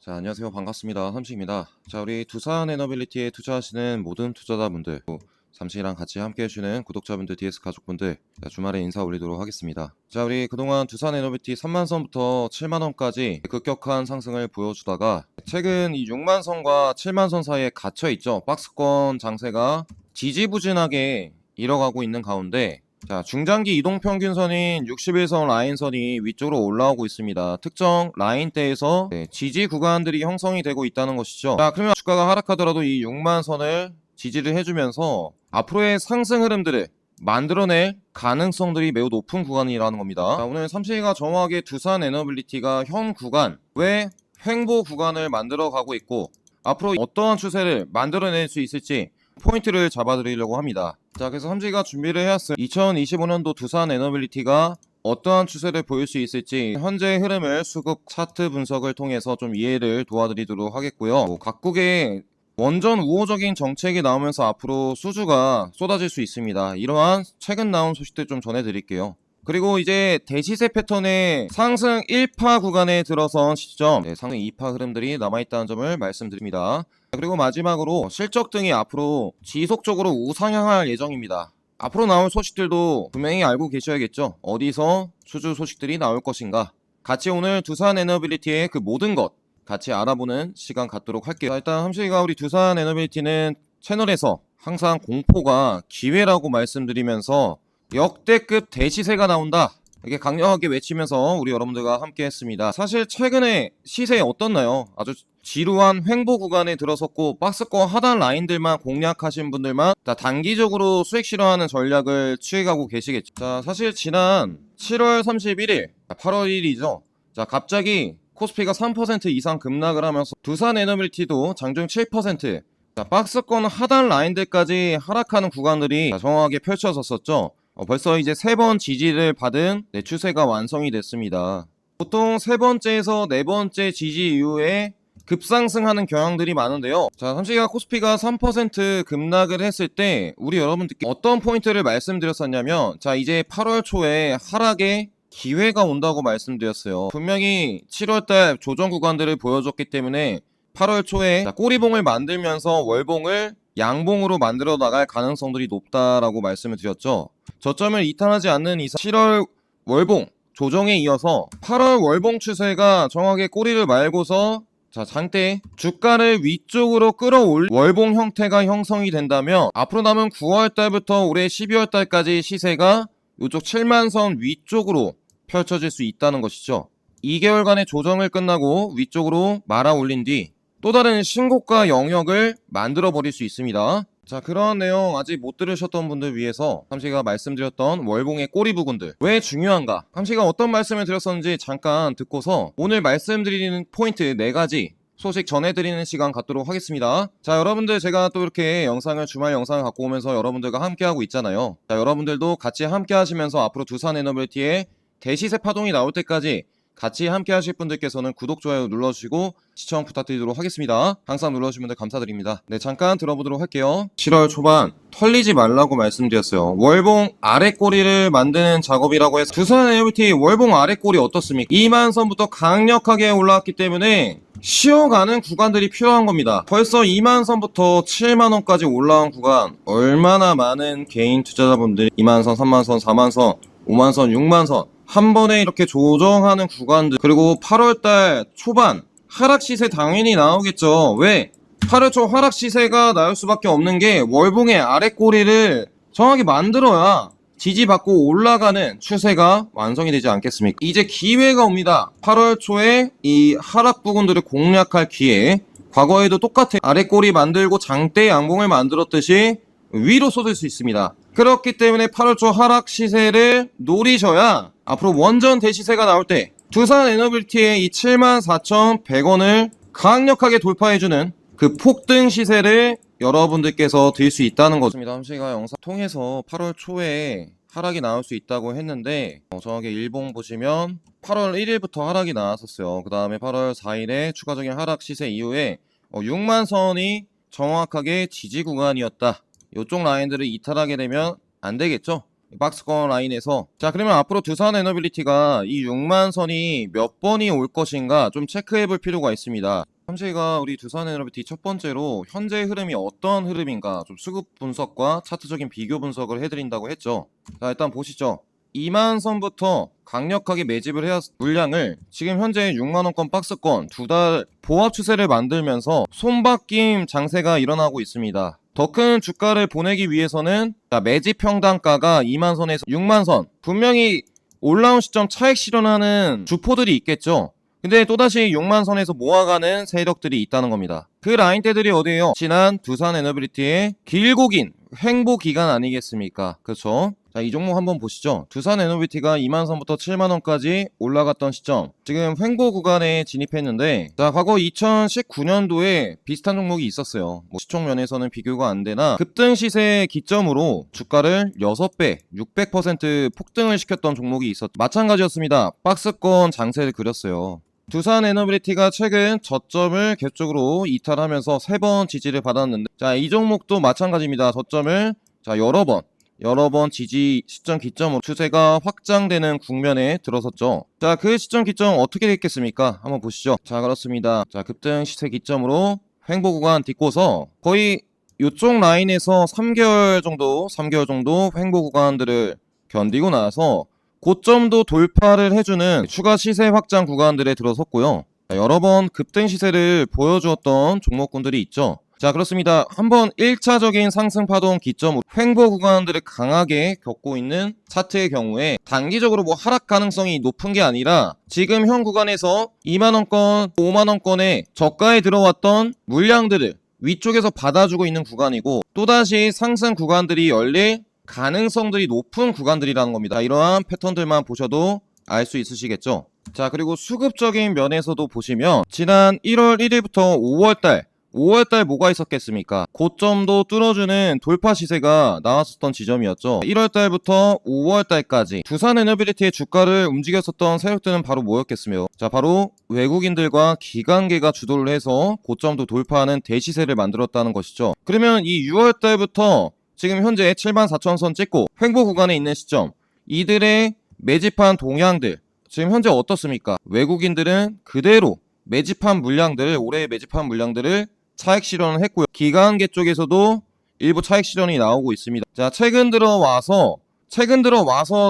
자, 안녕하세요. 반갑습니다. 삼식입니다. 자, 우리 두산 에너빌리티에 투자하시는 모든 투자자분들, 또 삼식이랑 같이 함께 해주시는 구독자분들, DS 가족분들, 자, 주말에 인사 올리도록 하겠습니다. 자, 우리 그동안 두산 에너빌리티 3만선부터 7만원까지 급격한 상승을 보여주다가 최근 이 6만선과 7만선 사이에 갇혀있죠. 박스권 장세가 지지부진하게 이뤄가고 있는 가운데, 자, 중장기 이동평균선인 61선 라인선이 위쪽으로 올라오고 있습니다. 특정 라인대에서 지지 구간들이 형성이 되고 있다는 것이죠. 자, 그러면 주가가 하락하더라도 이 6만선을 지지를 해주면서 앞으로의 상승 흐름들을 만들어낼 가능성들이 매우 높은 구간이라는 겁니다. 자, 오늘 삼식이가 정확하게 두산 에너빌리티가 현 구간 왜 횡보 구간을 만들어 가고 있고 앞으로 어떠한 추세를 만들어낼 수 있을지 포인트를 잡아드리려고 합니다. 자, 그래서 삼식이가 준비를 해왔어요. 2025년도 두산 에너빌리티가 어떠한 추세를 보일 수 있을지 현재 흐름을 수급 차트 분석을 통해서 좀 이해를 도와드리도록 하겠고요. 각국의 원전 우호적인 정책이 나오면서 앞으로 수주가 쏟아질 수 있습니다. 이러한 최근 나온 소식들 좀 전해드릴게요. 그리고 이제 대시세 패턴의 상승 1파 구간에 들어선 시점, 상승 2파 흐름들이 남아있다는 점을 말씀드립니다. 그리고 마지막으로 실적 등이 앞으로 지속적으로 우상향할 예정입니다. 앞으로 나올 소식들도 분명히 알고 계셔야겠죠. 어디서 수주 소식들이 나올 것인가. 같이 오늘 두산 에너빌리티의 그 모든 것 같이 알아보는 시간 갖도록 할게요. 자, 일단 함식이가 우리 두산 에너빌리티는 채널에서 항상 공포가 기회라고 말씀드리면서 역대급 대시세가 나온다, 이렇게 강력하게 외치면서 우리 여러분들과 함께 했습니다. 사실 최근에 시세 어떻나요? 아주 지루한 횡보 구간에 들어섰고 박스권 하단 라인들만 공략하신 분들만 다 단기적으로 수익 실현하는 전략을 취해가고 계시겠죠. 자, 사실 지난 7월 31일 8월 1일이죠. 자, 갑자기 코스피가 3% 이상 급락을 하면서 두산 에너빌리티도 장중 7%, 자, 박스권 하단 라인들까지 하락하는 구간들이 정확하게 펼쳐졌었죠. 벌써 이제 3번 지지를 받은 추세가 완성이 됐습니다. 보통 3번째에서 4번째 지지 이후에 급상승하는 경향들이 많은데요. 자, 삼식이가 코스피가 3% 급락을 했을 때 우리 여러분들께 어떤 포인트를 말씀드렸었냐면, 자, 이제 8월 초에 하락의 기회가 온다고 말씀드렸어요. 분명히 7월달 조정 구간들을 보여줬기 때문에 8월 초에 꼬리봉을 만들면서 월봉을 양봉으로 만들어 나갈 가능성들이 높다라고 말씀을 드렸죠. 저점을 이탈하지 않는 이상 7월 월봉 조정에 이어서 8월 월봉 추세가 정확하게 꼬리를 말고서 자, 장대 주가를 위쪽으로 끌어올릴 월봉 형태가 형성이 된다면 앞으로 남은 9월달부터 올해 12월달까지 시세가 이쪽 7만선 위쪽으로 펼쳐질 수 있다는 것이죠. 2개월간의 조정을 끝나고 위쪽으로 말아 올린 뒤 또 다른 신고가 영역을 만들어 버릴 수 있습니다. 자, 그런 내용 아직 못 들으셨던 분들 위해서 삼식이가 말씀드렸던 월봉의 꼬리 부분들 왜 중요한가, 삼식이가 어떤 말씀을 드렸었는지 잠깐 듣고서 오늘 말씀드리는 포인트 4가지 소식 전해드리는 시간 갖도록 하겠습니다. 자, 여러분들 제가 또 이렇게 영상을 주말 영상을 갖고 오면서 여러분들과 함께 하고 있잖아요. 자, 여러분들도 같이 함께 하시면서 앞으로 두산 에너빌리티의 대시세 파동이 나올 때까지 같이 함께 하실 분들께서는 구독, 좋아요 눌러주시고 시청 부탁드리도록 하겠습니다. 항상 눌러주시면 감사드립니다. 네, 잠깐 들어보도록 할게요. 7월 초반 털리지 말라고 말씀드렸어요. 월봉 아래 꼬리를 만드는 작업이라고 해서 두산 에너빌리티 월봉 아래 꼬리 어떻습니까? 2만선부터 강력하게 올라왔기 때문에 쉬어가는 구간들이 필요한 겁니다. 벌써 2만선부터 7만원까지 올라온 구간, 얼마나 많은 개인 투자자분들이 2만선, 3만선, 4만선, 5만선, 6만선 한 번에 이렇게 조정하는 구간들, 그리고 8월달 초반 하락 시세 당연히 나오겠죠. 왜? 8월 초 하락 시세가 나올 수밖에 없는 게 월봉의 아래 꼬리를 정확히 만들어야 지지받고 올라가는 추세가 완성이 되지 않겠습니까? 이제 기회가 옵니다. 8월 초에 이 하락 부분들을 공략할 기회, 과거에도 똑같은 아래 꼬리 만들고 장대 양봉을 만들었듯이 위로 쏟을 수 있습니다. 그렇기 때문에 8월 초 하락 시세를 노리셔야 앞으로 원전 대시세가 나올 때 두산 에너빌리티의 이 74,100원을 강력하게 돌파해주는 그 폭등 시세를 여러분들께서 들 수 있다는 거죠. 함식이가 영상 통해서 8월 초에 하락이 나올 수 있다고 했는데 정확하게 일봉 보시면 8월 1일부터 하락이 나왔었어요. 그 다음에 8월 4일에 추가적인 하락 시세 이후에 6만선이 정확하게 지지 구간이었다. 이쪽 라인들을 이탈하게 되면 안 되겠죠. 박스권 라인에서. 자, 그러면 앞으로 두산 에너빌리티가 이 6만 선이 몇 번이 올 것인가 좀 체크해 볼 필요가 있습니다. 삼시가 우리 두산 에너빌리티 첫 번째로 현재 흐름이 어떤 흐름인가 좀 수급 분석과 차트적인 비교 분석을 해드린다고 했죠. 자, 일단 보시죠. 2만 선부터 강력하게 매집을 해야 물량을 지금 현재 6만원권 박스권 두 달 보합 추세를 만들면서 손바뀜 장세가 일어나고 있습니다. 더 큰 주가를 보내기 위해서는 매집 평단가가 2만선에서 6만선 분명히 올라온 시점 차익 실현하는 주포들이 있겠죠. 근데 또다시 6만선에서 모아가는 세력들이 있다는 겁니다. 그 라인대들이 어디예요? 지난 두산 에너빌리티의 길고 긴 횡보 기간 아니겠습니까? 그렇죠? 자, 이 종목 한번 보시죠. 두산 에너빌리티가 2만선부터 7만원까지 올라갔던 시점, 지금 횡보 구간에 진입했는데, 자, 과거 2019년도에 비슷한 종목이 있었어요. 뭐 시총 면에서는 비교가 안 되나 급등 시세 기점으로 주가를 6배, 600% 폭등을 시켰던 종목이 있었죠. 마찬가지였습니다. 박스권 장세를 그렸어요. 두산 에너빌리티가 최근 저점을 계속적으로 이탈하면서 3번 지지를 받았는데, 자, 이 종목도 마찬가지입니다. 저점을 자 여러 번 지지 시점 기점으로 추세가 확장되는 국면에 들어섰죠. 자, 그 시점 기점 어떻게 됐겠습니까? 한번 보시죠. 자, 그렇습니다. 자, 급등 시세 기점으로 횡보 구간 딛고서 거의 이쪽 라인에서 3개월 정도 횡보 구간들을 견디고 나서 고점도 돌파를 해주는 추가 시세 확장 구간들에 들어섰고요. 자, 여러 번 급등 시세를 보여주었던 종목군들이 있죠. 자, 그렇습니다. 한번 1차적인 상승 파동 기점으로 횡보 구간들을 강하게 겪고 있는 차트의 경우에 단기적으로 뭐 하락 가능성이 높은 게 아니라 지금 현 구간에서 2만원권, 5만원권의 저가에 들어왔던 물량들을 위쪽에서 받아주고 있는 구간이고, 또다시 상승 구간들이 열릴 가능성들이 높은 구간들이라는 겁니다. 이러한 패턴들만 보셔도 알 수 있으시겠죠. 자, 그리고 수급적인 면에서도 보시면 지난 1월 1일부터 5월달 뭐가 있었겠습니까? 고점도 뚫어주는 돌파 시세가 나왔었던 지점이었죠. 1월달부터 5월달까지 두산 에너빌리티의 주가를 움직였었던 세력들은 바로 뭐였겠으며, 자, 바로 외국인들과 기관계가 주도를 해서 고점도 돌파하는 대시세를 만들었다는 것이죠. 그러면 이 6월달부터 지금 현재 74,000선 찍고 횡보 구간에 있는 시점, 이들의 매집한 동향들 지금 현재 어떻습니까? 외국인들은 그대로 매집한 물량들, 올해 매집한 물량들을 차익 실현을 했고요. 기관계 쪽에서도 일부 차익 실현이 나오고 있습니다. 자, 최근 들어와서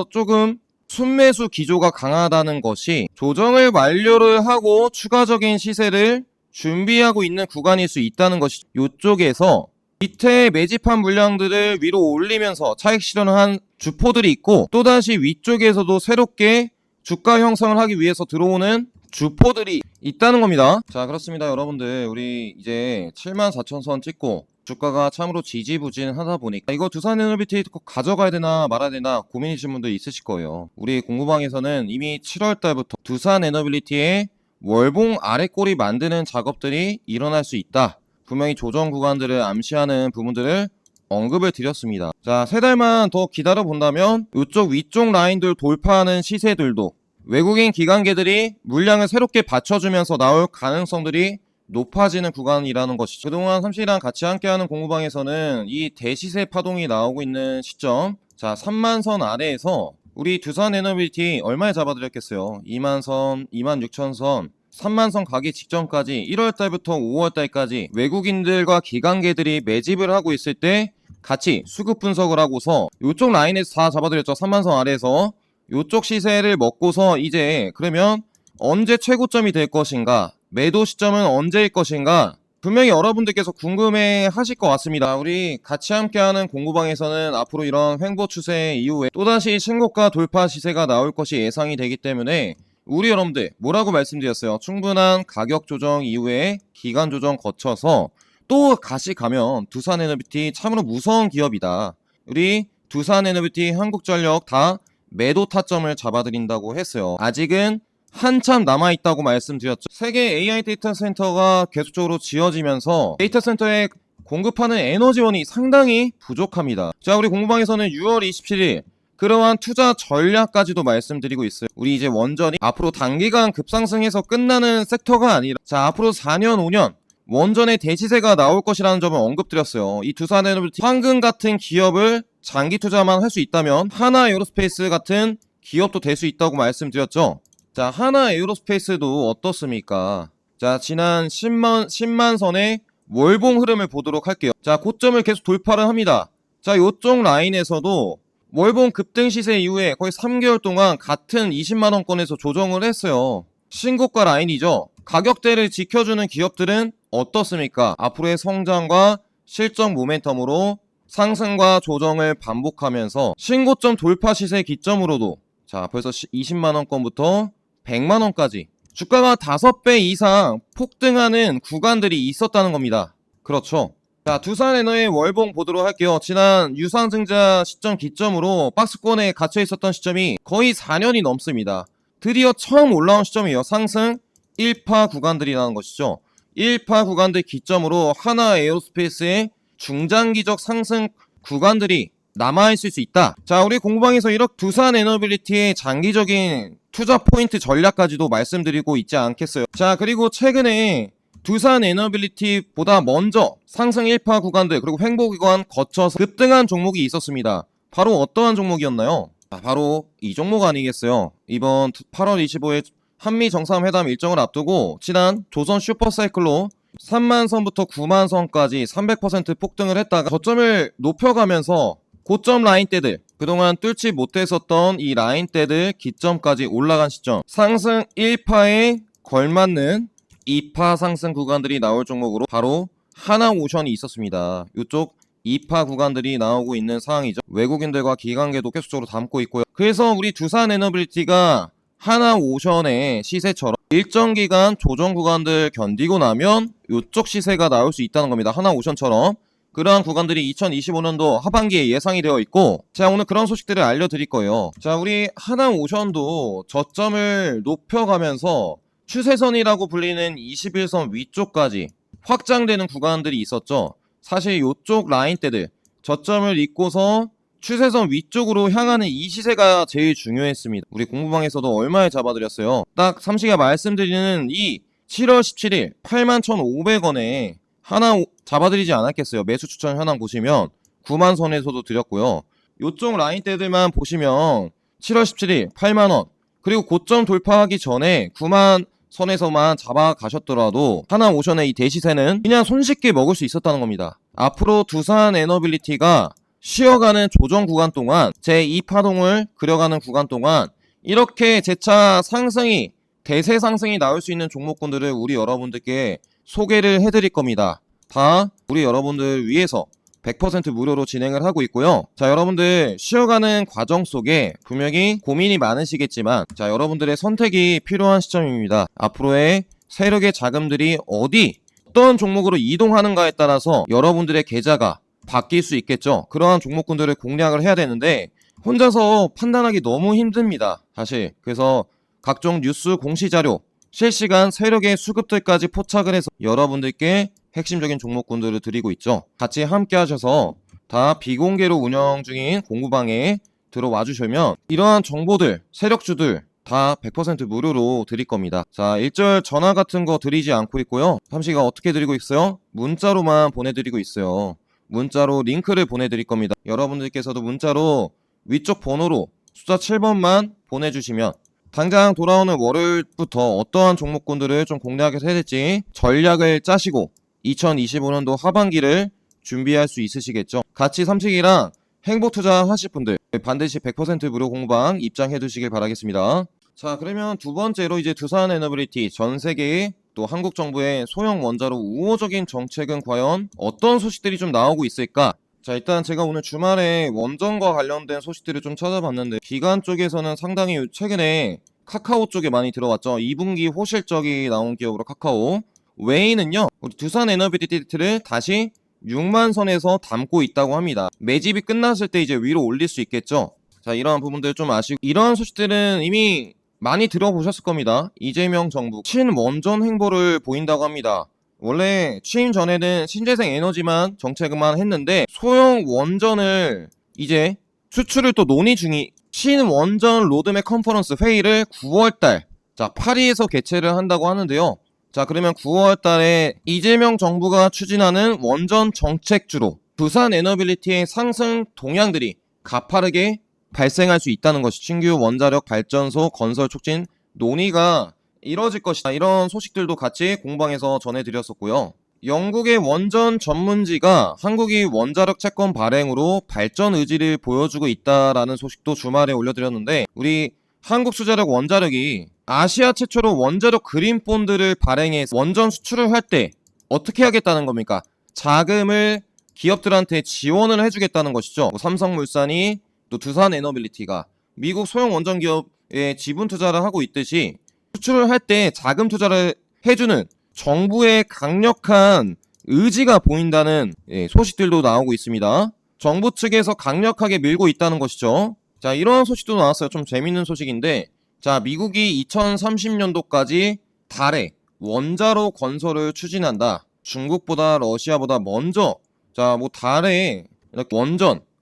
조금 순매수 기조가 강하다는 것이 조정을 완료를 하고 추가적인 시세를 준비하고 있는 구간일 수 있다는 것이, 이쪽에서 밑에 매집한 물량들을 위로 올리면서 차익 실현을 한 주포들이 있고, 또다시 위쪽에서도 새롭게 주가 형성을 하기 위해서 들어오는 주포들이 있다는 겁니다. 자, 그렇습니다. 여러분들, 우리 이제 74,000선 찍고 주가가 참으로 지지부진하다 보니까 이거 두산 에너빌리티 가져가야 되나 말아야 되나 고민이신 분들 있으실 거예요. 우리 공부방에서는 이미 7월달부터 두산 에너빌리티의 월봉 아래꼬리 만드는 작업들이 일어날 수 있다, 분명히 조정 구간들을 암시하는 부분들을 언급을 드렸습니다. 자, 3달만 더 기다려 본다면 이쪽 위쪽 라인들 돌파하는 시세들도 외국인 기관계들이 물량을 새롭게 받쳐주면서 나올 가능성들이 높아지는 구간이라는 것이죠. 그동안 삼시랑 같이 함께하는 공부방에서는 이 대시세 파동이 나오고 있는 시점, 자, 3만선 아래에서 우리 두산 에너빌리티 얼마에 잡아드렸겠어요? 2만선, 26,000선, 3만선 가기 직전까지 1월달부터 5월달까지 외국인들과 기관계들이 매집을 하고 있을 때 같이 수급 분석을 하고서 이쪽 라인에서 다 잡아드렸죠. 3만선 아래에서 이쪽 시세를 먹고서 이제 그러면 언제 최고점이 될 것인가, 매도 시점은 언제일 것인가, 분명히 여러분들께서 궁금해 하실 것 같습니다. 우리 같이 함께하는 공부방에서는 앞으로 이런 횡보 추세 이후에 또다시 신고가 돌파 시세가 나올 것이 예상이 되기 때문에 우리 여러분들 뭐라고 말씀드렸어요? 충분한 가격 조정 이후에 기간 조정 거쳐서 또 다시 가면 두산 에너빌리티 참으로 무서운 기업이다, 우리 두산 에너빌리티, 한국전력 다 매도 타점을 잡아드린다고 했어요. 아직은 한참 남아있다고 말씀드렸죠. 세계 AI 데이터 센터가 계속적으로 지어지면서 데이터 센터에 공급하는 에너지원이 상당히 부족합니다. 자, 우리 공부방에서는 6월 27일 그러한 투자 전략까지도 말씀드리고 있어요. 우리 이제 원전이 앞으로 단기간 급상승해서 끝나는 섹터가 아니라, 자, 앞으로 4년 5년 원전의 대시세가 나올 것이라는 점을 언급드렸어요. 이 두산 에너빌리티, 황금 같은 기업을 장기 투자만 할 수 있다면 하나 에어로스페이스 같은 기업도 될 수 있다고 말씀드렸죠. 자, 하나 에어로스페이스도 어떻습니까? 자, 지난 10만 선의 월봉 흐름을 보도록 할게요. 자, 고점을 계속 돌파를 합니다. 자, 요쪽 라인에서도 월봉 급등 시세 이후에 거의 3개월 동안 같은 20만원권에서 조정을 했어요. 신고가 라인이죠. 가격대를 지켜주는 기업들은 어떻습니까? 앞으로의 성장과 실적 모멘텀으로 상승과 조정을 반복하면서 신고점 돌파 시세 기점으로도 자, 벌써 20만원권부터 100만원까지 주가가 5배 이상 폭등하는 구간들이 있었다는 겁니다. 그렇죠. 자, 두산에너의 월봉 보도록 할게요. 지난 유상증자 시점 기점으로 박스권에 갇혀 있었던 시점이 거의 4년이 넘습니다. 드디어 처음 올라온 시점이에요. 상승 1파 구간들이라는 것이죠. 1파 구간들 기점으로 하나 에어로스페이스의 중장기적 상승 구간들이 남아있을 수 있다. 자, 우리 공부방에서 이렇게 두산에너빌리티의 장기적인 투자 포인트 전략까지도 말씀드리고 있지 않겠어요. 자, 그리고 최근에 두산에너빌리티보다 먼저 상승 1파 구간들 그리고 횡보 구간 거쳐서 급등한 종목이 있었습니다. 바로 어떠한 종목이었나요? 바로 이 종목 아니겠어요. 이번 8월 25일 한미 정상회담 일정을 앞두고 지난 조선 슈퍼사이클로 3만선부터 9만선까지 300% 폭등을 했다가 저점을 높여가면서 고점 라인대들 그동안 뚫지 못했었던 이 라인대들 기점까지 올라간 시점 상승 1파에 걸맞는 2파 상승 구간들이 나올 종목으로 바로 하나오션이 있었습니다. 이쪽 2파 구간들이 나오고 있는 상황이죠. 외국인들과 기관계도 계속적으로 담고 있고요. 그래서 우리 두산에너빌리티가 하나오션의 시세처럼 일정 기간 조정 구간들 견디고 나면 이쪽 시세가 나올 수 있다는 겁니다. 하나오션처럼 그러한 구간들이 2025년도 하반기에 예상이 되어 있고 제가 오늘 그런 소식들을 알려드릴 거예요. 자, 우리 하나오션도 저점을 높여가면서 추세선이라고 불리는 21선 위쪽까지 확장되는 구간들이 있었죠. 사실 이쪽 라인대들 저점을 잇고서 추세선 위쪽으로 향하는 이 시세가 제일 중요했습니다. 우리 공부방에서도 얼마에 잡아드렸어요. 딱 삼시가 말씀드리는 이 7월 17일 81,500원에 하나 잡아드리지 않았겠어요. 매수 추천 현황 보시면 9만 선에서도 드렸고요. 이쪽 라인대들만 보시면 7월 17일 8만원 그리고 고점 돌파하기 전에 9만 선에서만 잡아가셨더라도 하나오션의 이 대시세는 그냥 손쉽게 먹을 수 있었다는 겁니다. 앞으로 두산에너빌리티가 쉬어가는 조정 구간 동안 제2파동을 그려가는 구간 동안 이렇게 재차 상승이 대세 상승이 나올 수 있는 종목군들을 우리 여러분들께 소개를 해드릴 겁니다. 다 우리 여러분들 위해서 100% 무료로 진행을 하고 있고요. 자, 여러분들 쉬어가는 과정 속에 분명히 고민이 많으시겠지만 자, 여러분들의 선택이 필요한 시점입니다. 앞으로의 세력의 자금들이 어떤 종목으로 이동하는가에 따라서 여러분들의 계좌가 바뀔 수 있겠죠. 그러한 종목군들을 공략을 해야 되는데 혼자서 판단하기 너무 힘듭니다. 사실 그래서 각종 뉴스 공시자료 실시간 세력의 수급들까지 포착을 해서 여러분들께 핵심적인 종목군들을 드리고 있죠. 같이 함께 하셔서 다 비공개로 운영 중인 공부방에 들어와 주시면 이러한 정보들 세력주들 다 100% 무료로 드릴 겁니다. 자, 일절 전화 같은 거 드리지 않고 있고요. 삼시가 어떻게 드리고 있어요? 문자로만 보내드리고 있어요. 문자로 링크를 보내드릴 겁니다. 여러분들께서도 문자로 위쪽 번호로 숫자 7번만 보내주시면 당장 돌아오는 월요일부터 어떠한 종목군들을 좀 공략해서 해야 될지 전략을 짜시고 2025년도 하반기를 준비할 수 있으시겠죠. 같이 삼식이랑 행복투자 하실 분들 반드시 100% 무료 공방 입장해 두시길 바라겠습니다. 자, 그러면 두 번째로 이제 두산에너빌리티 전 세계의 또 한국 정부의 소형 원자로 우호적인 정책은 과연 어떤 소식들이 좀 나오고 있을까? 자, 일단 제가 오늘 주말에 원전과 관련된 소식들을 좀 찾아봤는데 기관 쪽에서는 상당히 최근에 카카오 쪽에 많이 들어왔죠. 2분기 호실적이 나온 기업으로 카카오. 외인은요, 우리 두산에너빌리티를 다시 6만 선에서 담고 있다고 합니다. 매집이 끝났을 때 이제 위로 올릴 수 있겠죠. 자, 이러한 부분들 좀 아시고 이러한 소식들은 이미 많이 들어보셨을 겁니다. 이재명 정부 친원전 행보를 보인다고 합니다. 원래 취임 전에는 신재생 에너지만 정책만 했는데 소형 원전을 이제 수출을 또 논의 중이 신원전 로드맵 컨퍼런스 회의를 9월달 자 파리에서 개최를 한다고 하는데요. 자, 그러면 9월달에 이재명 정부가 추진하는 원전 정책주로 두산 에너빌리티의 상승 동향들이 가파르게 발생할 수 있다는 것이 신규 원자력 발전소 건설 촉진 논의가 이뤄질 것이다. 이런 소식들도 같이 공방에서 전해드렸었고요. 영국의 원전 전문지가 한국이 원자력 채권 발행으로 발전 의지를 보여주고 있다라는 소식도 주말에 올려드렸는데, 우리 한국수자력 원자력이 아시아 최초로 원자력 그린본드를 발행해서 원전 수출을 할 때 어떻게 하겠다는 겁니까? 자금을 기업들한테 지원을 해주겠다는 것이죠. 삼성물산이 또 두산에너빌리티가 미국 소형 원전 기업에 지분 투자를 하고 있듯이 수출을 할 때 자금 투자를 해주는 정부의 강력한 의지가 보인다는 소식들도 나오고 있습니다. 정부 측에서 강력하게 밀고 있다는 것이죠. 자, 이런 소식도 나왔어요. 좀 재밌는 소식인데, 자, 미국이 2030년도까지 달에 원자로 건설을 추진한다. 중국보다 러시아보다 먼저, 자, 뭐 달에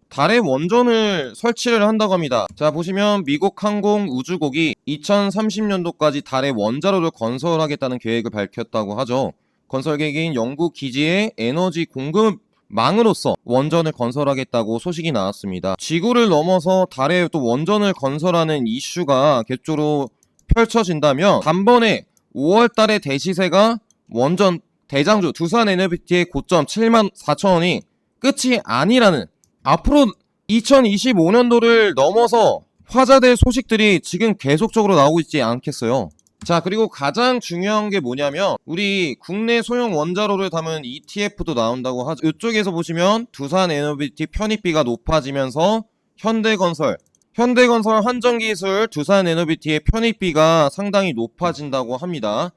달에 원전을 설치를 한다고 합니다. 자, 보시면 미국 항공우주국이 2030년도까지 달에 원자로를 건설하겠다는 계획을 밝혔다고 하죠. 건설 계획인 영국 기지의 에너지 공급망으로서 원전을 건설하겠다고 소식이 나왔습니다. 지구를 넘어서 달에 또 원전을 건설하는 이슈가 계속적으로 펼쳐진다면, 단번에 5월 달에 대시세가 원전 대장주 두산에너비티의 고점 74,000원이 끝이 아니라는, 앞으로 2025년도를 넘어서 화제될 소식들이 지금 계속적으로 나오고 있지 않겠어요. 자, 그리고 가장 중요한 게 뭐냐면, 우리 국내 소형 원자로를 담은 ETF도 나온다고 하죠. 이쪽에서 보시면 두산에너비티 편입비가 높아지면서 현대건설 한전기술 두산에너비티의 편입비가 상당히 높아진다고 합니다.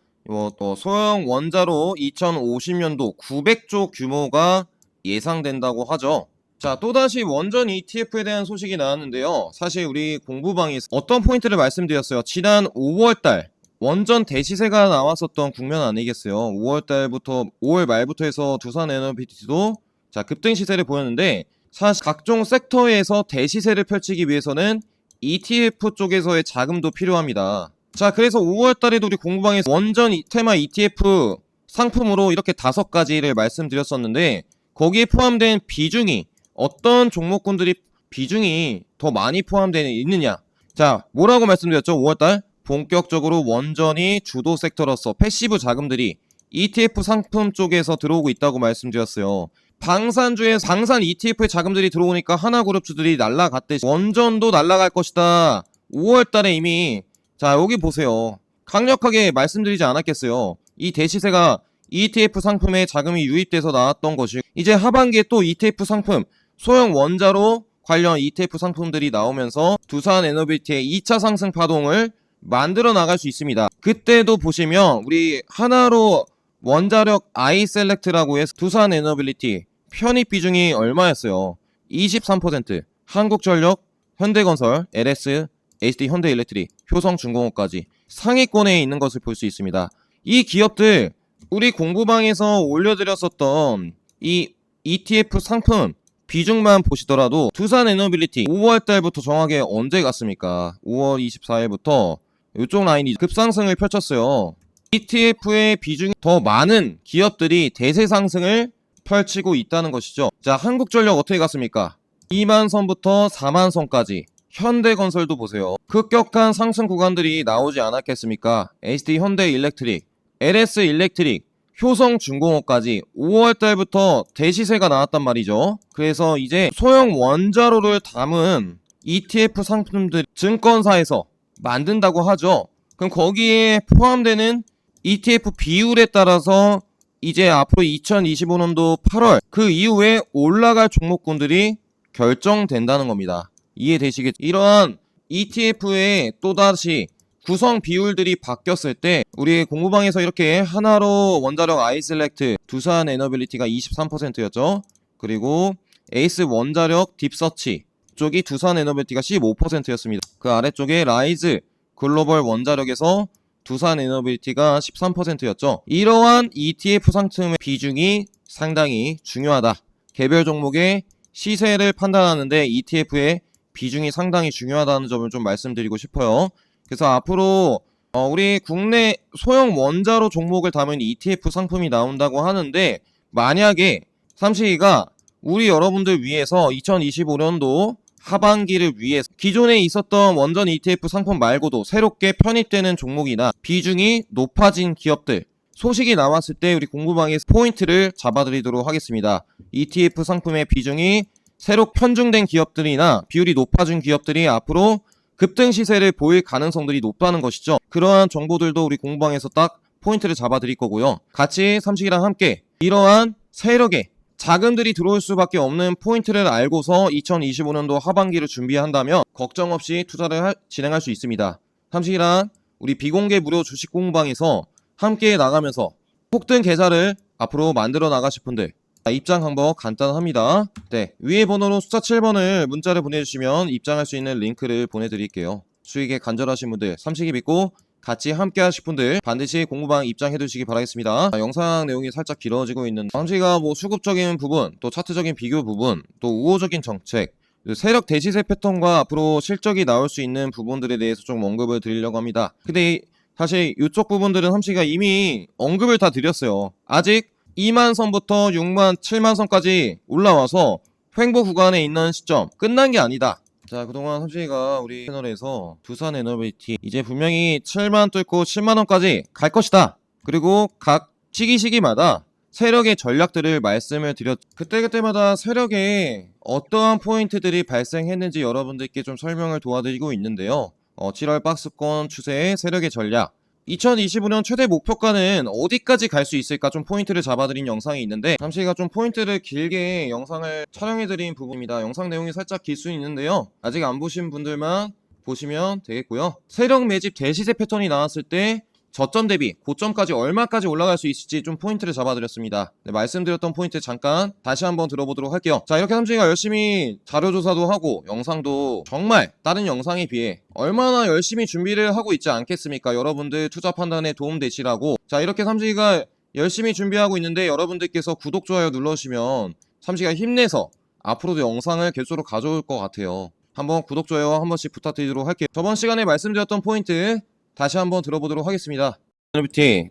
또 소형 원자로 2050년도 900조 규모가 예상된다고 하죠. 자, 또다시 원전 ETF에 대한 소식이 나왔는데요. 사실 우리 공부방에서 어떤 포인트를 말씀드렸어요. 지난 5월달 원전 대시세가 나왔었던 국면 아니겠어요. 5월 말부터 해서 두산에너비티도 자, 급등 시세를 보였는데, 사실 각종 섹터에서 대시세를 펼치기 위해서는 ETF 쪽에서의 자금도 필요합니다. 자, 그래서 5월달에도 우리 공부방에서 원전 테마 ETF 상품으로 이렇게 5가지를 말씀드렸었는데, 거기에 포함된 비중이, 어떤 종목군들이 비중이 더 많이 포함되어 있느냐. 자, 뭐라고 말씀드렸죠? 5월달 본격적으로 원전이 주도 섹터로서 패시브 자금들이 ETF 상품 쪽에서 들어오고 있다고 말씀드렸어요. 방산주에서 방산 ETF의 자금들이 들어오니까 하나그룹주들이 날라갔듯이 원전도 날라갈 것이다. 5월달에 이미, 자, 여기 보세요. 강력하게 말씀드리지 않았겠어요. 이 대시세가 ETF 상품에 자금이 유입돼서 나왔던 것이, 이제 하반기에 또 ETF 상품, 소형 원자로 관련 ETF 상품들이 나오면서 두산에너비티의 2차 상승 파동을 만들어 나갈 수 있습니다. 그때도 보시면 우리 하나로 원자력 아이셀렉트라고 해서 두산에너빌리티 편입 비중이 얼마였어요? 23%. 한국전력, 현대건설, LS, HD 현대일렉트릭, 효성중공업까지 상위권에 있는 것을 볼 수 있습니다. 이 기업들, 우리 공부방에서 올려드렸었던 이 ETF 상품 비중만 보시더라도 두산에너빌리티 5월달부터 정확하게 언제 갔습니까? 5월 24일부터 이쪽 라인이 급상승을 펼쳤어요. ETF의 비중이 더 많은 기업들이 대세 상승을 펼치고 있다는 것이죠. 자, 한국전력 어떻게 갔습니까? 2만선부터 4만선까지. 현대건설도 보세요. 급격한 상승 구간들이 나오지 않았겠습니까? HD 현대일렉트릭, LS 일렉트릭, 효성중공업까지 5월달부터 대시세가 나왔단 말이죠. 그래서 이제 소형 원자로를 담은 ETF 상품들 증권사에서 만든다고 하죠. 그럼 거기에 포함되는 ETF 비율에 따라서 이제 앞으로 2025년도 8월 그 이후에 올라갈 종목군들이 결정된다는 겁니다. 이해되시겠죠? 이러한 ETF의 또다시 구성 비율들이 바뀌었을 때, 우리 공부방에서 이렇게 하나로 원자력 아이셀렉트 두산에너빌리티가 23%였죠. 그리고 에이스 원자력 딥서치 쪽이 두산에너빌리티가 15%였습니다. 그 아래쪽에 라이즈 글로벌 원자력에서 두산에너빌리티가 13%였죠. 이러한 ETF 상품의 비중이 상당히 중요하다. 개별 종목의 시세를 판단하는데 ETF의 비중이 상당히 중요하다는 점을 좀 말씀드리고 싶어요. 그래서 앞으로 우리 국내 소형 원자로 종목을 담은 ETF 상품이 나온다고 하는데, 만약에 삼식이가 우리 여러분들 위해서 2025년도 하반기를 위해 기존에 있었던 원전 ETF 상품 말고도 새롭게 편입되는 종목이나 비중이 높아진 기업들 소식이 나왔을 때 우리 공부방에서 포인트를 잡아드리도록 하겠습니다. ETF 상품의 비중이 새로 편중된 기업들이나 비율이 높아진 기업들이 앞으로 급등 시세를 보일 가능성들이 높다는 것이죠. 그러한 정보들도 우리 공부방에서 딱 포인트를 잡아드릴 거고요. 같이 삼식이랑 함께 이러한 세력의 자금들이 들어올 수밖에 없는 포인트를 알고서 2025년도 하반기를 준비한다면 걱정 없이 투자를 진행할 수 있습니다. 삼식이랑 우리 비공개 무료 주식 공부방에서 함께 나가면서 폭등 계좌를 앞으로 만들어 나가실 분들 입장 방법 간단합니다. 네, 위에 번호로 숫자 7번을 문자를 보내주시면 입장할 수 있는 링크를 보내드릴게요. 수익에 간절하신 분들, 삼식이 믿고 같이 함께 하실 분들 반드시 공부방 입장해 두시기 바라겠습니다. 영상 내용이 살짝 길어지고 있는 삼식이가 뭐 수급적인 부분, 또 차트적인 비교 부분, 또 우호적인 정책, 세력 대시세 패턴과 앞으로 실적이 나올 수 있는 부분들에 대해서 좀 언급을 드리려고 합니다. 근데 사실 이쪽 부분들은 삼식이가 이미 언급을 다 드렸어요. 아직 2만 선부터 6만, 7만 선까지 올라와서 횡보 구간에 있는 시점 끝난 게 아니다. 자, 그동안 삼식이가 우리 채널에서 두산 에너빌리티 이제 분명히 7만 뚫고 7만원까지 갈 것이다. 그리고 각 시기마다 세력의 전략들을 말씀을 드렸 그때마다 세력에 어떠한 포인트들이 발생했는지 여러분들께 좀 설명을 도와드리고 있는데요. 7월 박스권 추세의 세력의 전략 2025년 최대 목표가는 어디까지 갈 수 있을까 좀 포인트를 잡아드린 영상이 있는데 삼식이가 좀 포인트를 길게 영상을 촬영해드린 부분입니다. 영상 내용이 살짝 길 수 있는데요. 아직 안 보신 분들만 보시면 되겠고요. 세력 매집 대시세 패턴이 나왔을 때 저점 대비 고점까지 얼마까지 올라갈 수 있을지 좀 포인트를 잡아드렸습니다. 네, 말씀드렸던 포인트 잠깐 다시 한번 들어보도록 할게요. 자, 이렇게 삼식이가 열심히 자료조사도 하고 영상도 정말 다른 영상에 비해 얼마나 열심히 준비를 하고 있지 않겠습니까? 여러분들 투자 판단에 도움 되시라고. 자, 이렇게 삼식이가 열심히 준비하고 있는데 여러분들께서 구독, 좋아요 눌러주시면 삼식이가 힘내서 앞으로도 영상을 계속으로 가져올 것 같아요. 한번 구독, 좋아요 한 번씩 부탁드리도록 할게요. 저번 시간에 말씀드렸던 포인트 다시 한번 들어보도록 하겠습니다.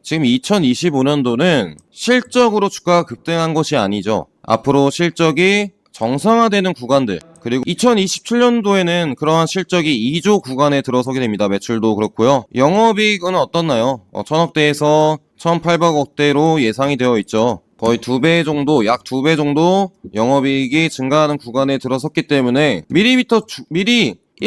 지금 2025년도는 실적으로 주가가 급등한 것이 아니죠. 앞으로 실적이 정상화되는 구간들 그리고 2027년도에는 그러한 실적이 2조 구간에 들어서게 됩니다. 매출도 그렇고요. 영업이익은 어떻나요? 1000억대에서 1800억대로 예상이 되어 있죠. 거의 2배 정도, 약 2배 정도 영업이익이 증가하는 구간에 들어섰기 때문에 미리 1,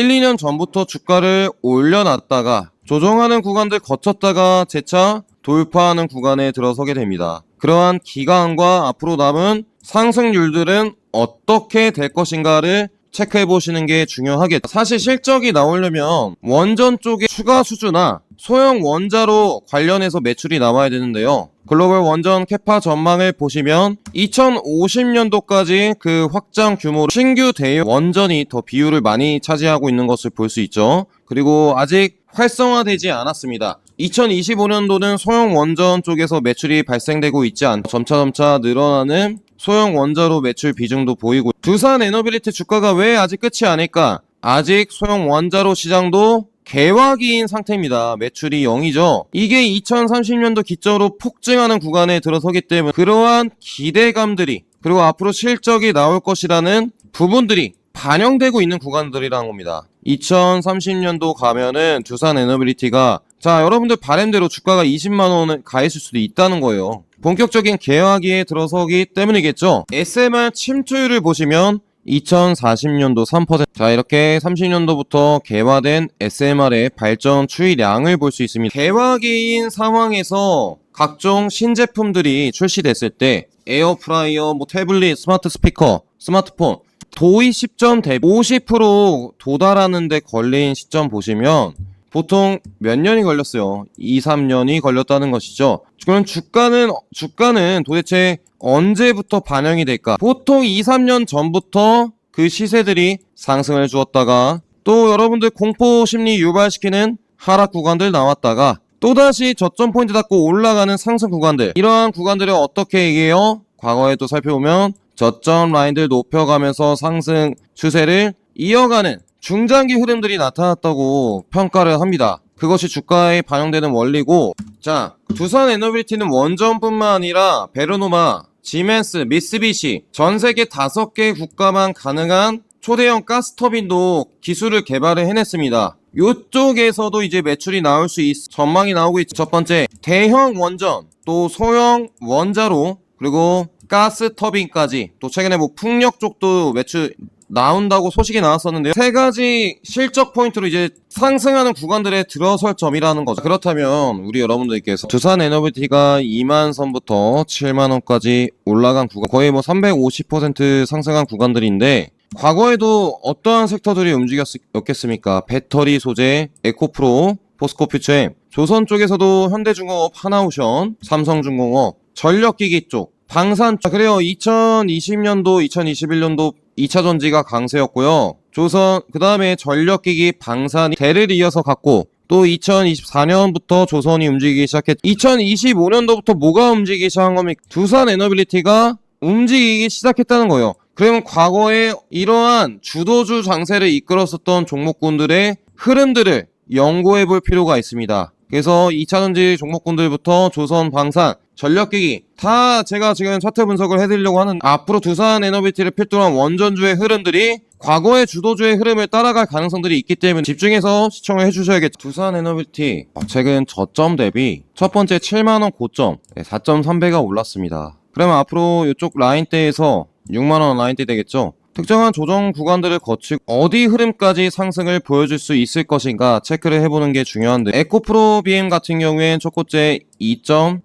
2년 전부터 주가를 올려놨다가 조정하는 구간들 거쳤다가 재차 돌파하는 구간에 들어서게 됩니다. 그러한 기간과 앞으로 남은 상승률들은 어떻게 될 것인가를 체크해 보시는 게 중요하겠다. 사실 실적이 나오려면 원전 쪽에 추가 수주나 소형 원자로 관련해서 매출이 나와야 되는데요. 글로벌 원전 캐파 전망을 보시면 2050년도까지 그 확장 규모로 신규 대형 원전이 더 비율을 많이 차지하고 있는 것을 볼 수 있죠. 그리고 아직 활성화되지 않았습니다. 2025년도는 소형 원전 쪽에서 매출이 발생되고 있지 않고 점차 늘어나는 소형 원자로 매출 비중도 보이고 두산 에너빌리티 주가가 왜 아직 끝이 아닐까? 아직 소형 원자로 시장도 개화기인 상태입니다. 매출이 0이죠. 이게 2030년도 기점으로 폭증하는 구간에 들어서기 때문에 그러한 기대감들이 그리고 앞으로 실적이 나올 것이라는 부분들이 반영되고 있는 구간들이라는 겁니다. 2030년도 가면은 두산 에너빌리티가 자 여러분들 바람대로 주가가 20만원을 가 있을 수도 있다는 거예요. 본격적인 개화기에 들어서기 때문이겠죠. SMR 침투율을 보시면 2040년도 3%. 자 이렇게 30년도부터 개화된 SMR의 발전 추이량을 볼 수 있습니다. 개화기인 상황에서 각종 신제품들이 출시됐을 때 에어프라이어, 태블릿, 스마트 스피커, 스마트폰 도입 시점 대비 50% 도달하는 데 걸린 시점 보시면 보통 몇 년이 걸렸어요? 2, 3년이 걸렸다는 것이죠. 그럼 주가는 도대체 언제부터 반영이 될까? 보통 2, 3년 전부터 그 시세들이 상승을 주었다가 또 여러분들 공포 심리 유발시키는 하락 구간들 나왔다가 또다시 저점 포인트 닫고 올라가는 상승 구간들 이러한 구간들을 어떻게 얘기해요? 과거에 또 살펴보면 저점 라인들 높여가면서 상승 추세를 이어가는 중장기 흐름들이 나타났다고 평가를 합니다. 그것이 주가에 반영되는 원리고 자 두산 에너빌리티는 원전뿐만 아니라 베르노마 지멘스, 미쓰비시 전 세계 5개 국가만 가능한 초대형 가스터빈도 기술을 개발을 해냈습니다. 요쪽에서도 이제 매출이 나올 수 전망이 나오고 있죠. 첫 번째, 대형 원전, 또 소형 원자로, 그리고 가스터빈까지, 또 최근에 뭐 풍력 쪽도 매출 나온다고 소식이 나왔었는데요. 세 가지 실적 포인트로 이제 상승하는 구간들에 들어설 점이라는 거죠. 그렇다면 우리 여러분들께서 두산 에너비티가 2만 선부터 7만 원까지 올라간 구간, 거의 뭐 350% 상승한 구간들인데, 과거에도 어떠한 섹터들이 움직였겠습니까? 배터리 소재, 에코프로, 포스코퓨처엠, 조선 쪽에서도 현대중공업, 하나오션, 삼성중공업, 전력기기 쪽, 방산, 그래요. 2020년도, 2021년도 2차 전지가 강세였고요. 그 다음에 전력기기, 방산이 대를 이어서 갔고, 또 2024년부터 조선이 움직이기 시작했. 2025년도부터 뭐가 움직이기 시작한 겁니까? 두산 에너빌리티가 움직이기 시작했다는 거예요. 그러면 과거에 이러한 주도주 장세를 이끌었었던 종목군들의 흐름들을 연구해 볼 필요가 있습니다. 그래서 2차전지 종목군들부터 조선, 방산, 전력기기 다 제가 지금 차트 분석을 해드리려고 하는, 앞으로 두산 에너비티를 필두로 한 원전주의 흐름들이 과거의 주도주의 흐름을 따라갈 가능성들이 있기 때문에 집중해서 시청을 해주셔야겠죠. 두산 에너비티 최근 저점 대비 첫 번째 7만원 고점 4.3배가 올랐습니다. 그러면 앞으로 이쪽 라인대에서 6만원 라인대 되겠죠. 특정한 조정 구간들을 거치고 어디 흐름까지 상승을 보여줄 수 있을 것인가 체크를 해보는 게 중요한데, 에코프로 BM 같은 경우엔 첫 번째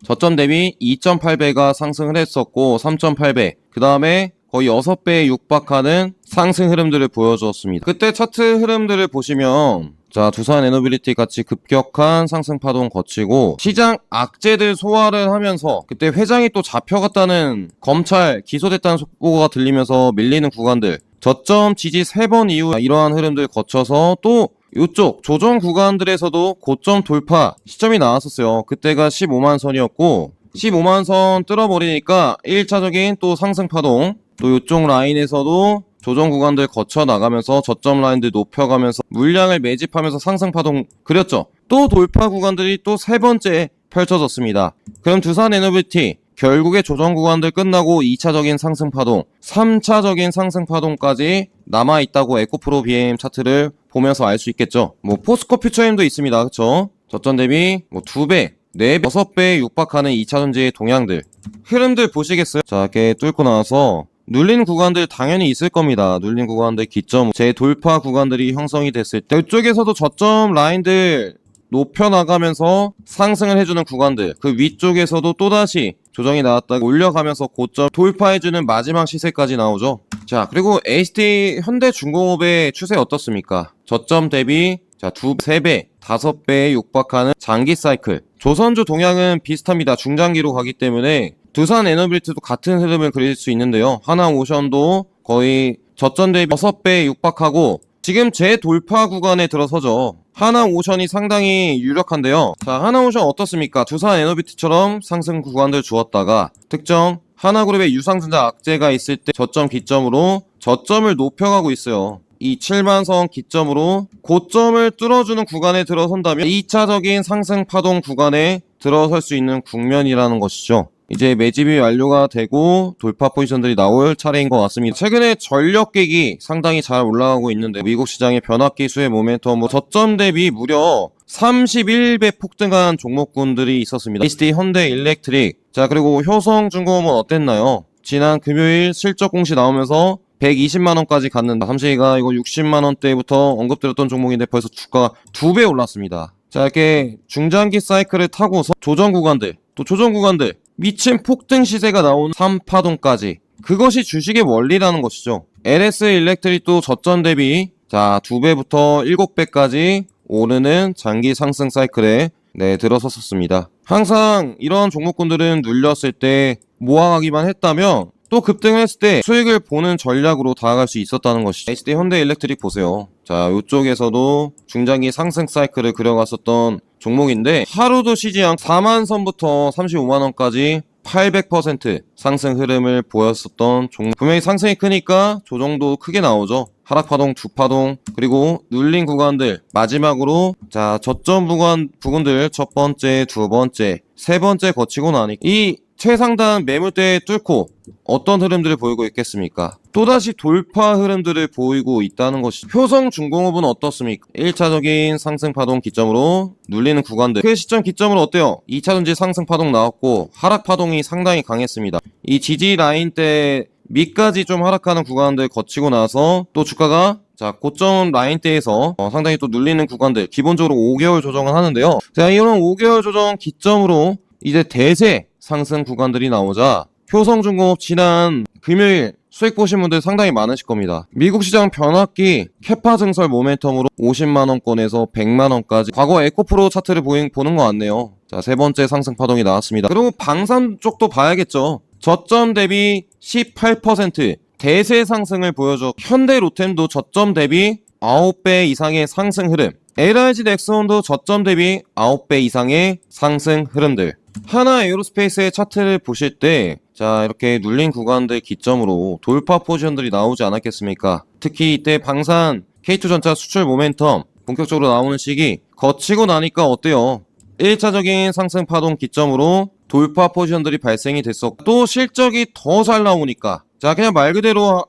저점 대비 2.8배가 상승을 했었고 3.8배, 그 다음에 거의 6배에 육박하는 상승 흐름들을 보여주었습니다. 그때 차트 흐름들을 보시면, 자, 두산 에너빌리티 같이 급격한 상승 파동 거치고 시장 악재들 소화를 하면서 그때 회장이 또 잡혀갔다는, 검찰 기소됐다는 속보가 들리면서 밀리는 구간들, 저점 지지 3번 이후 이러한 흐름들 거쳐서 또 이쪽 조정 구간들에서도 고점 돌파 시점이 나왔었어요. 그때가 15만 선이었고 15만 선 뚫어버리니까 1차적인 또 상승 파동, 또 이쪽 라인에서도 조정 구간들 거쳐 나가면서 저점 라인들 높여가면서 물량을 매집하면서 상승 파동 그렸죠. 또 돌파 구간들이 또 세 번째 펼쳐졌습니다. 그럼 두산 에너비티 결국에 조정 구간들 끝나고 2차적인 상승 파동, 3차적인 상승 파동까지 남아있다고 에코프로 BM 차트를 보면서 알 수 있겠죠. 뭐 포스코 퓨처엠도 있습니다. 그쵸? 저점 대비 뭐 2배, 4배, 6배에 육박하는 2차전지의 동향들, 흐름들 보시겠어요? 자, 이렇게 뚫고 나와서 눌린 구간들 당연히 있을 겁니다. 눌린 구간들 기점, 재돌파 구간들이 형성이 됐을 때 이쪽에서도 저점 라인들 높여나가면서 상승을 해주는 구간들, 그 위쪽에서도 또다시 조정이 나왔다가 올려가면서 고점 돌파해주는 마지막 시세까지 나오죠. 자, 그리고 HT 현대중공업의 추세 어떻습니까? 저점 대비 자 3배, 5배에 육박하는 장기 사이클. 조선주 동향은 비슷합니다. 중장기로 가기 때문에 두산 에너빌리티도 같은 흐름을 그릴 수 있는데요. 하나오션도 거의 저점 대비 6배에 육박하고 지금 재돌파 구간에 들어서죠. 하나오션이 상당히 유력한데요. 자, 하나오션 어떻습니까? 두산 에너비티처럼 상승 구간들 주었다가 특정 하나그룹의 유상증자 악재가 있을 때 저점 기점으로 저점을 높여가고 있어요. 이 7만선 기점으로 고점을 뚫어주는 구간에 들어선다면 2차적인 상승 파동 구간에 들어설 수 있는 국면이라는 것이죠. 이제 매집이 완료가 되고 돌파 포지션들이 나올 차례인 것 같습니다. 최근에 전력객이 상당히 잘 올라가고 있는데 미국 시장의 변압기수의 모멘텀으로 저점 대비 무려 31배 폭등한 종목군들이 있었습니다. HT 현대일렉트릭, 자 그리고 효성중공업은 어땠나요? 지난 금요일 실적 공시 나오면서 120만원까지 갔는데 삼시가 이거 60만원대부터 언급드렸던 종목인데 벌써 주가가 2배 올랐습니다. 자 이렇게 중장기 사이클을 타고서 조정 구간들, 또 조정 구간들 미친 폭등 시세가 나오는 3파동까지, 그것이 주식의 원리라는 것이죠. LS 일렉트릭도 저점 대비 자 2배부터 7배까지 오르는 장기 상승 사이클에 들어섰습니다. 항상 이런 종목군들은 눌렸을 때 모아가기만 했다면 또 급등을 했을 때 수익을 보는 전략으로 다가갈 수 있었다는 것이죠. HD 현대일렉트릭 보세요. 자, 이쪽에서도 중장기 상승 사이클을 그려갔었던 종목인데 하루도 쉬지 않고 4만선부터 35만원까지 800% 상승 흐름을 보였었던 종목. 분명히 상승이 크니까 조정도 크게 나오죠. 하락파동, 주파동, 그리고 눌린 구간들, 마지막으로 자 저점 부근들 첫 번째, 두 번째, 세 번째 거치고 나니까 이 최상단 매물대 뚫고 어떤 흐름들을 보이고 있겠습니까? 또다시 돌파 흐름들을 보이고 있다는 것이 효성중공업은 어떻습니까? 1차적인 상승 파동 기점으로 눌리는 구간들 그 시점 기점으로 어때요? 2차전지 상승 파동 나왔고 하락 파동이 상당히 강했습니다. 이 지지 라인대 밑까지 좀 하락하는 구간들 거치고 나서 또 주가가 자 고점 라인대에서 상당히 또 눌리는 구간들 기본적으로 5개월 조정을 하는데요. 자 이런 5개월 조정 기점으로 이제 대세 상승 구간들이 나오자 효성중공업 지난 금요일 수익 보신 분들 상당히 많으실 겁니다. 미국 시장 변압기 캐파 증설 모멘텀으로 50만원권에서 100만원까지 과거 에코프로 차트를 보는 것 같네요. 자, 세 번째 상승 파동이 나왔습니다. 그리고 방산 쪽도 봐야겠죠. 저점 대비 18% 대세 상승을 보여줘. 현대로템도 저점 대비 9배 이상의 상승 흐름. LIG 넥슨도 저점 대비 9배 이상의 상승 흐름들. 하나 에어로스페이스의 차트를 보실 때 자 이렇게 눌린 구간들 기점으로 돌파 포지션들이 나오지 않았겠습니까? 특히 이때 방산 K2전차 수출 모멘텀 본격적으로 나오는 시기 거치고 나니까 어때요? 1차적인 상승 파동 기점으로 돌파 포지션들이 발생이 됐었고 또 실적이 더 잘 나오니까 자 그냥 말 그대로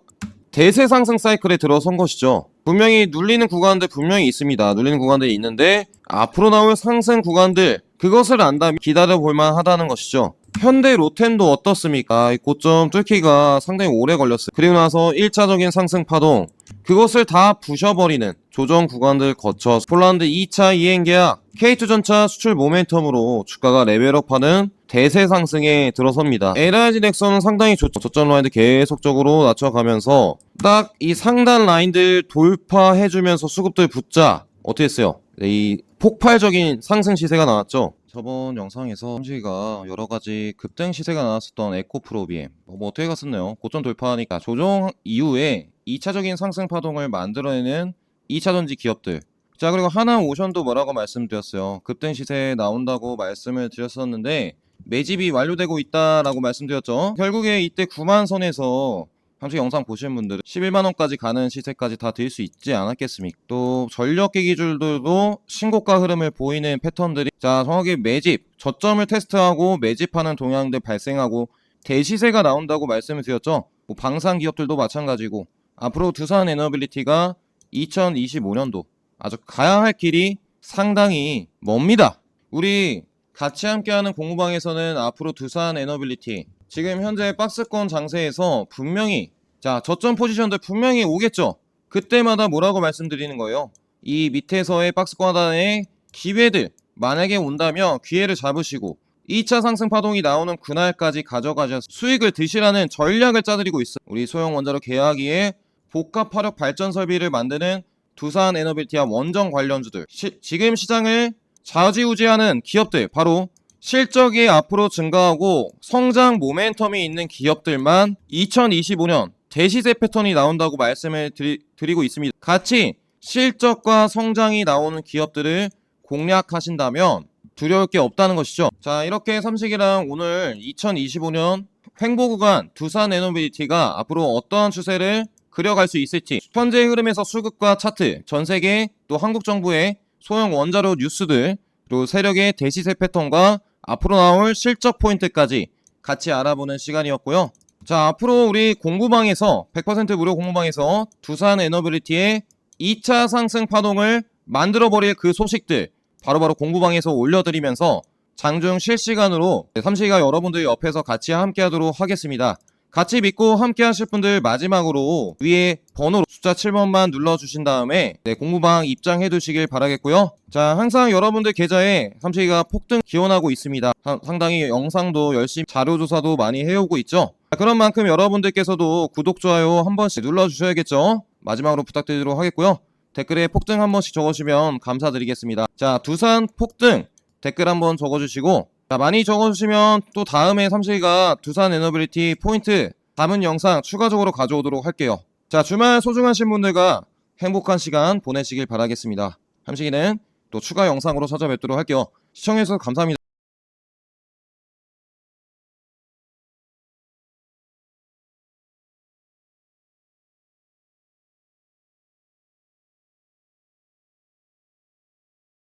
대세 상승 사이클에 들어선 것이죠. 분명히 눌리는 구간들 분명히 있습니다. 눌리는 구간들이 있는데 앞으로 나올 상승 구간들 그것을 안다면 기다려볼만 하다는 것이죠. 현대로템도 어떻습니까? 이 고점 뚫기가 상당히 오래 걸렸어요. 그리고 나서 1차적인 상승 파동 그것을 다 부셔버리는 조정 구간들 거쳐 폴란드 2차 이행 계약 K2전차 수출 모멘텀으로 주가가 레벨업하는 대세 상승에 들어섭니다. LIG 넥슨은 상당히 좋죠. 저점 라인들 계속적으로 낮춰가면서 딱 이 상단 라인들 돌파해주면서 수급들 붙자 어떻게 했어요? 이 폭발적인 상승 시세가 나왔죠. 저번 영상에서 삼식이가 여러가지 급등 시세가 나왔었던 에코프로비엠 뭐 어떻게 갔었나요? 고점 돌파하니까 조정 이후에 2차적인 상승 파동을 만들어내는 2차전지 기업들 자 그리고 하나오션도 뭐라고 말씀드렸어요. 급등 시세 나온다고 말씀을 드렸었는데 매집이 완료되고 있다라고 말씀드렸죠. 결국에 이때 9만 선에서 삼식 영상 보신 분들은 11만원까지 가는 시세까지 다 드릴 수 있지 않았겠습니까? 또 전력기 기술들도 신고가 흐름을 보이는 패턴들이 자 정확히 매집, 저점을 테스트하고 매집하는 동향들 발생하고 대시세가 나온다고 말씀을 드렸죠. 뭐 방산 기업들도 마찬가지고 앞으로 두산 에너빌리티가 2025년도 아주 가야 할 길이 상당히 멉니다. 우리 같이 함께하는 공부방에서는 앞으로 두산 에너빌리티 지금 현재 박스권 장세에서 분명히 자 저점 포지션들 분명히 오겠죠. 그때마다 뭐라고 말씀드리는 거예요. 이 밑에서의 박스권 하단의 기회들 만약에 온다면 기회를 잡으시고 2차 상승 파동이 나오는 그날까지 가져가셔서 수익을 드시라는 전략을 짜드리고 있어요. 우리 소형 원자로 계약위에 복합 화력 발전 설비를 만드는 두산 에너빌리티와 원전 관련주들 지금 시장을 좌지우지하는 기업들 바로 실적이 앞으로 증가하고 성장 모멘텀이 있는 기업들만 2025년 대시세 패턴이 나온다고 말씀을 드리고 있습니다. 같이 실적과 성장이 나오는 기업들을 공략하신다면 두려울 게 없다는 것이죠. 자 이렇게 삼식이랑 오늘 2025년 횡보구간 두산 에너빌리티가 앞으로 어떠한 추세를 그려갈 수 있을지 현재 흐름에서 수급과 차트 전세계 또 한국 정부의 소형 원자로 뉴스들 그리고 세력의 대시세 패턴과 앞으로 나올 실적 포인트까지 같이 알아보는 시간이었고요. 자 앞으로 우리 공부방에서 100% 무료 공부방에서 두산 에너빌리티의 2차 상승 파동을 만들어버릴 그 소식들 바로바로 공부방에서 올려드리면서 장중 실시간으로 삼식이가 여러분들 옆에서 같이 함께 하도록 하겠습니다. 같이 믿고 함께 하실 분들 마지막으로 위에 번호로 숫자 7번만 눌러주신 다음에 공부방 입장해 두시길 바라겠고요. 자 항상 여러분들 계좌에 삼식이가 폭등 기원하고 있습니다. 상당히 영상도 열심히 자료조사도 많이 해오고 있죠. 그런 만큼 여러분들께서도 구독, 좋아요 한 번씩 눌러주셔야겠죠. 마지막으로 부탁드리도록 하겠고요. 댓글에 폭등 한 번씩 적어주시면 감사드리겠습니다. 자 두산 폭등 댓글 한번 적어주시고 자 많이 적어주시면 또 다음에 삼식이가 두산 에너빌리티 포인트 담은 영상 추가적으로 가져오도록 할게요. 자 주말 소중하신 분들과 행복한 시간 보내시길 바라겠습니다. 삼식이는 또 추가 영상으로 찾아뵙도록 할게요. 시청해주셔서 감사합니다.